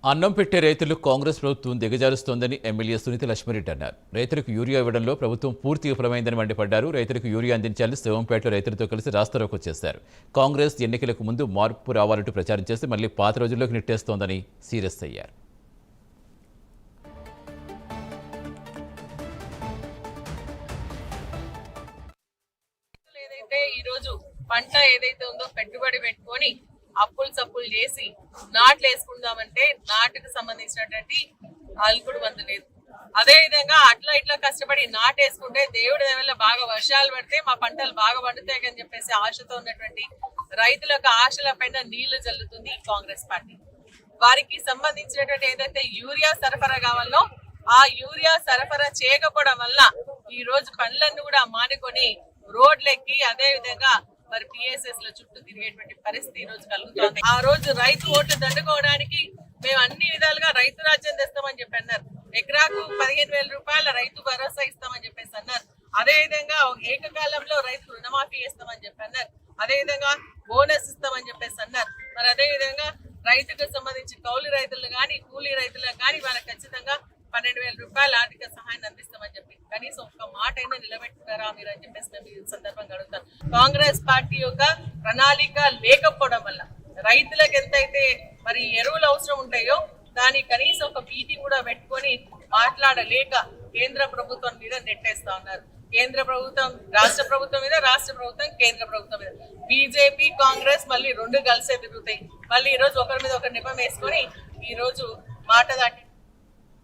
అన్నం పెట్టే రైతులు కాంగ్రెస్ ప్రభుత్వం దిగజారుస్తోందని ఎమ్మెల్యే సునీత లక్ష్మారెడ్డి అన్నారు. రైతులకు యూరియా ఇవ్వడంలో ప్రభుత్వం పూర్తి విఫలమైందని మండిపడ్డారు. రైతులకు యూరియా అందించాలని శివంపేటలో రైతులతో కలిసి రాస్తారోకో చేశారు. కాంగ్రెస్ ఎన్నికలకు ముందు మార్పు రావాలంటూ ప్రచారం చేసి మళ్లీ పాత రోజుల్లోకి నెట్టేస్తోందని సీరియస్ అయ్యారు. పంట ఏదైతే ఉందో పెట్టుబడి పెట్టుకొని అప్పులు సప్పులు చేసి నాట్లు వేసుకుందామంటే నాటుకు సంబంధించినటువంటి అల్పుడు మందు లేదు. అదే విధంగా అట్లా ఇట్లా కష్టపడి నాటేసుకుంటే దేవుడి వల్ల బాగా వర్షాలు పడితే మా పంటలు బాగా పండుతాయి అని చెప్పేసి ఆశతో ఉన్నటువంటి రైతులకు ఆశల పైన నీళ్లు జల్లుతుంది కాంగ్రెస్ పార్టీ. వారికి సంబంధించినటువంటి ఏదైతే యూరియా సరఫరా కావాలో ఆ యూరియా సరఫరా చేయకపోవడం వల్ల ఈ రోజు పనులన్నీ కూడా మానుకొని రోడ్లెక్కి అదే విధంగా మరి పిఎస్ఎస్ లో చుట్టూ తిరిగేటువంటి పరిస్థితి ఈ రోజు కలుగుతుంది. ఆ రోజు రైతు ఓట్లు దండుకోవడానికి మేము అన్ని విధాలుగా రైతు రాజ్యం తెస్తామని చెప్పి అన్నారు. ఎకరాకు 15,000 రూపాయల రైతు భరోసా ఇస్తామని చెప్పేసి అన్నారు. అదే విధంగా ఏకకాలంలో రైతు రుణమాఫీ చేస్తామని చెప్పి అన్నారు. అదే విధంగా బోనస్ ఇస్తామని చెప్పేసి అన్నారు. మరి అదే విధంగా రైతుకు సంబంధించి కౌలు రైతులు కానీ కూలీ రైతులకు కానీ వాళ్ళకి ఖచ్చితంగా 12,000 రూపాయల ఆర్థిక సహాయాన్ని అందిస్తామని చెప్పి కనీసం ఒక్క మాట అయినా నిలబెట్టుకున్నారా మీరు అని చెప్పేసి మేము ఈ సందర్భంగా అడుగుతాం. కాంగ్రెస్ పార్టీ యొక్క ప్రణాళిక లేకపోవడం వల్ల రైతులకు ఎంతైతే మరి ఎరువులు అవసరం ఉంటాయో దాని కనీసం ఒక మీటింగ్ కూడా పెట్టుకొని మాట్లాడలేక కేంద్ర ప్రభుత్వం మీద నెట్టేస్తా ఉన్నారు. కేంద్ర ప్రభుత్వం రాష్ట్ర ప్రభుత్వం మీద, రాష్ట్ర ప్రభుత్వం కేంద్ర ప్రభుత్వం మీద. బీజేపీ కాంగ్రెస్ మళ్ళీ రెండు కలిసే తిరుగుతాయి. మళ్ళీ ఈ రోజు ఒకరి మీద ఒకరి నిపం వేసుకొని ఈ రోజు మాట దాటి